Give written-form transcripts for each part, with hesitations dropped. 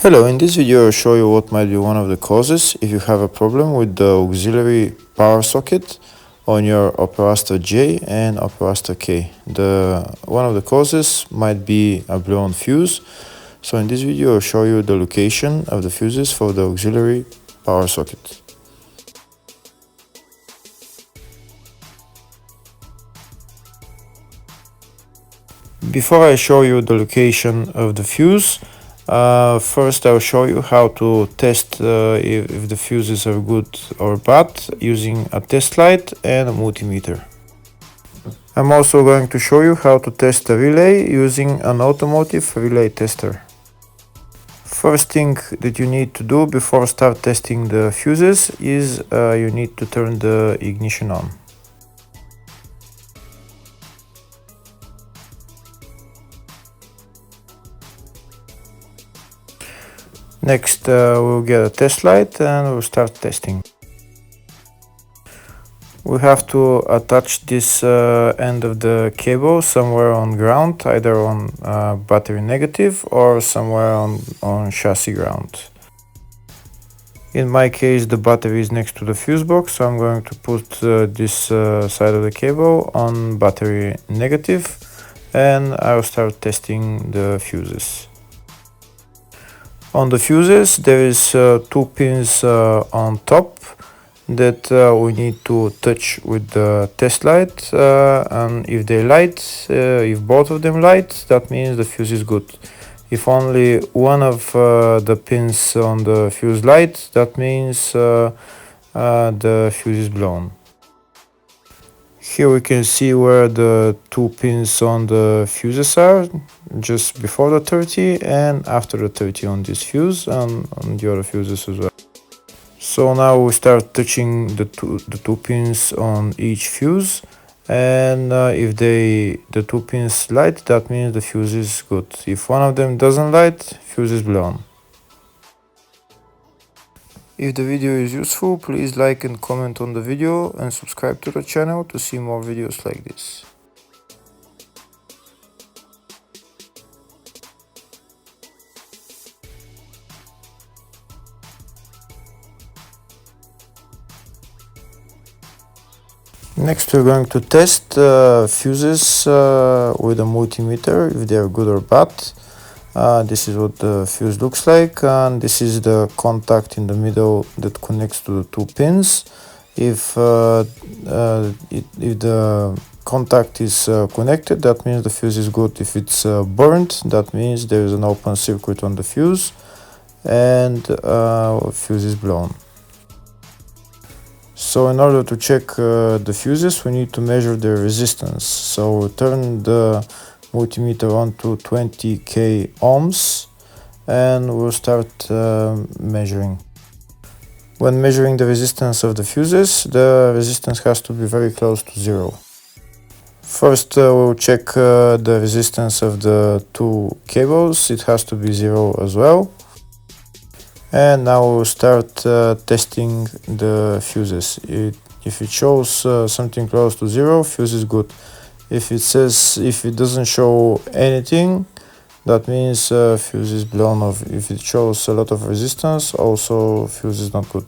Hello, in this video I'll show you what might be one of the causes if you have a problem with the auxiliary power socket on your Opel Astra J and Opel Astra K. One of the causes might be a blown fuse. So in this video I'll show you the location of the fuses for the auxiliary power socket. Before I show you the location of the fuse, first I'll show you how to test if the fuses are good or bad using a test light and a multimeter. I'm also going to show you how to test a relay using an automotive relay tester. First thing that you need to do before start testing the fuses is you need to turn the ignition on. Next, we'll get a test light and we'll start testing. We have to attach this end of the cable somewhere on ground, either on battery negative or somewhere on chassis ground. In my case, the battery is next to the fuse box, so I'm going to put this side of the cable on battery negative, and I'll start testing the fuses. On the fuses, there is two pins on top that we need to touch with the test light, and if they light, if both of them light, that means the fuse is good. If only one of the pins on the fuse light, that means the fuse is blown. Here we can see where the two pins on the fuses are, just before the 30 and after the 30 on this fuse and on the other fuses as well. So now we start touching the two pins on each fuse, and if the two pins light, that means the fuse is good. If one of them doesn't light, fuse is blown. If the video is useful, please like and comment on the video and subscribe to the channel to see more videos like this. Next, we're going to test fuses with a multimeter, if they are good or bad. This is what the fuse looks like, and this is the contact in the middle that connects to the two pins. If the contact is connected, that means the fuse is good. If it's burnt, that means there is an open circuit on the fuse and fuse is blown. So in order to check the fuses, we need to measure their resistance. So we'll turn the multimeter on to 20k ohms and we'll start measuring. When measuring the resistance of the fuses, the resistance has to be very close to zero. First, we'll check the resistance of the two cables. It has to be zero as well. And now we'll start testing the fuses. If it shows something close to zero, fuse is good. If it doesn't show anything, that means fuse is blown off. If it shows a lot of resistance, also fuse is not good.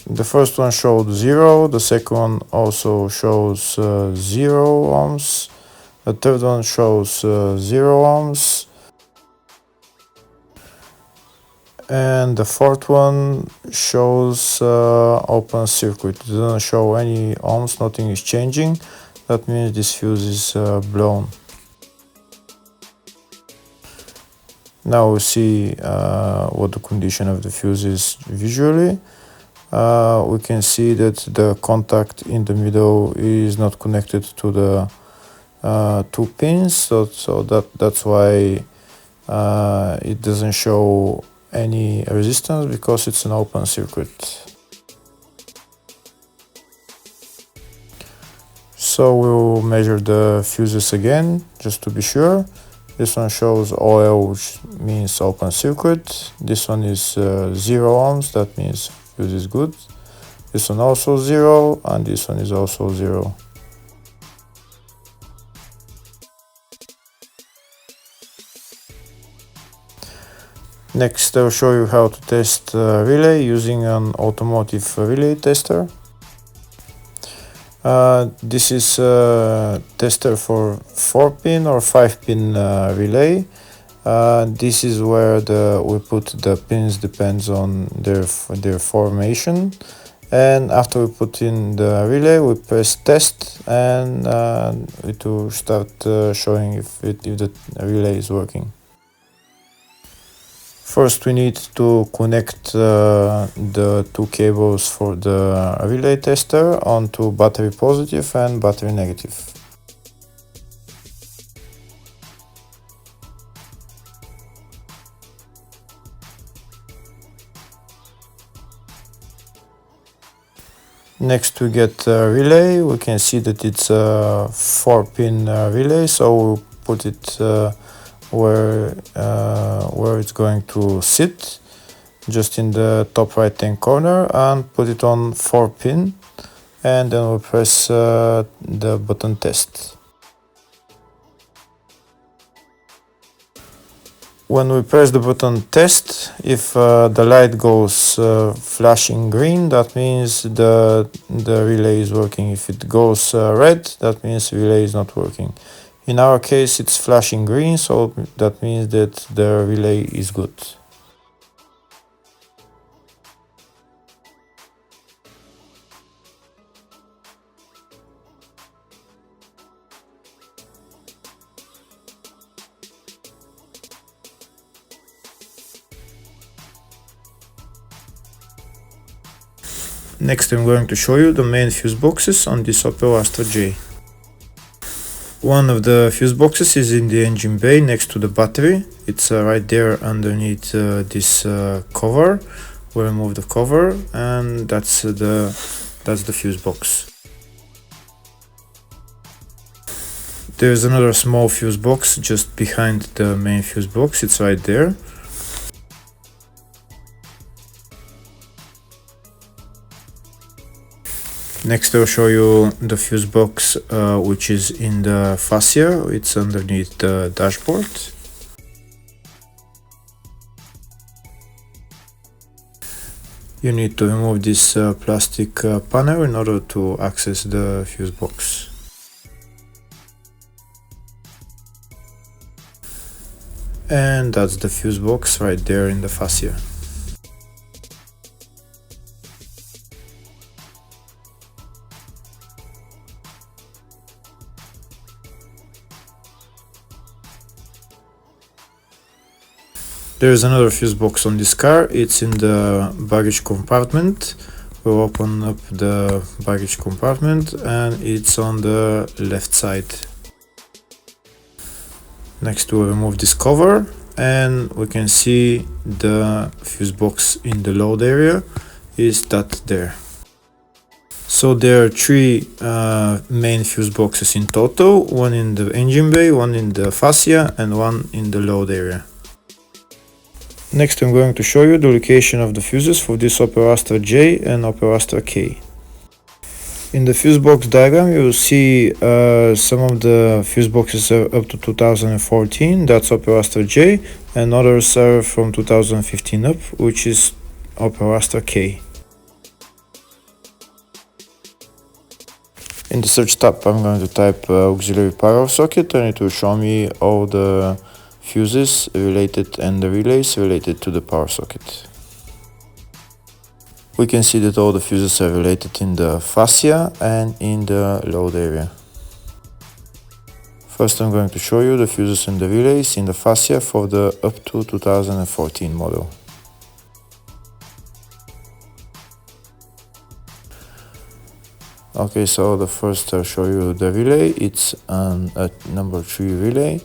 The first one showed 0, the second one also shows 0 ohms, the third one shows 0 ohms, and the fourth one shows open circuit. It doesn't show any ohms, nothing is changing. That means this fuse is blown. Now we see what the condition of the fuse is visually. We can see that the contact in the middle is not connected to the two pins, so that's why it doesn't show any resistance, because it's an open circuit. So we'll measure the fuses again, just to be sure. This one shows OL, which means open circuit. This one is 0 ohms, that means fuse is good. This one also 0, and this one is also 0. Next, I'll show you how to test relay using an automotive relay tester. This is a tester for 4-pin or 5-pin relay. This is where we put the pins, depends on their formation. And after we put in the relay, we press test, and it will start showing if the relay is working. First, we need to connect the two cables for the relay tester onto battery positive and battery negative. Next, we get a relay. We can see that it's a 4-pin relay, so we'll put it where it's going to sit, just in the top right hand corner, and put it on 4-pin, and then we'll press the button test. When we press the button test, if the light goes flashing green, that means the relay is working. If it goes red, that means the relay is not working. In our case, it's flashing green, so that means that the relay is good. Next, I'm going to show you the main fuse boxes on this Opel Astra J. One of the fuse boxes is in the engine bay next to the battery. It's right there underneath this cover. We remove the cover, and that's the fuse box. There's another small fuse box just behind the main fuse box. It's right there. Next, I'll show you the fuse box which is in the fascia. It's underneath the dashboard. You need to remove this plastic panel in order to access the fuse box. And that's the fuse box right there in the fascia. There's another fuse box on this car. It's in the baggage compartment. We'll open up the baggage compartment, and it's on the left side. Next, we'll remove this cover, and we can see the fuse box in the load area is that there. So there are three main fuse boxes in total, one in the engine bay, one in the fascia, and one in the load area. Next, I'm going to show you the location of the fuses for this Opel Astra J and Opel Astra K. In the fuse box diagram, you will see some of the fuse boxes are up to 2014, that's Opel Astra J, and others are from 2015 up, which is Opel Astra K. In the search tab, I'm going to type auxiliary power socket, and it will show me all the fuses related and the relays related to the power socket. We can see that all the fuses are related in the fascia and in the load area. First, I'm going to show you the fuses and the relays in the fascia for the up to 2014 model. Okay, so the first I'll show you the relay. It's a number 3 relay.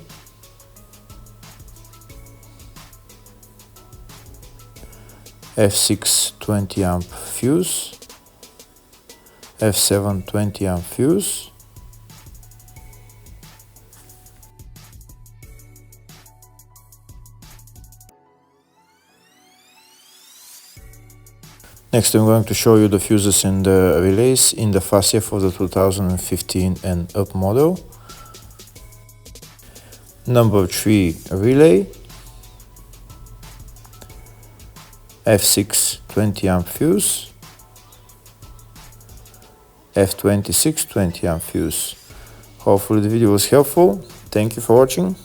F6 20 amp fuse, F7 20 amp fuse, next I'm going to show you the fuses and the relays in the fascia for the 2015 and up model. Number 3 relay, F6 20 amp fuse, F26 20 amp fuse. Hopefully the video was helpful. Thank you for watching.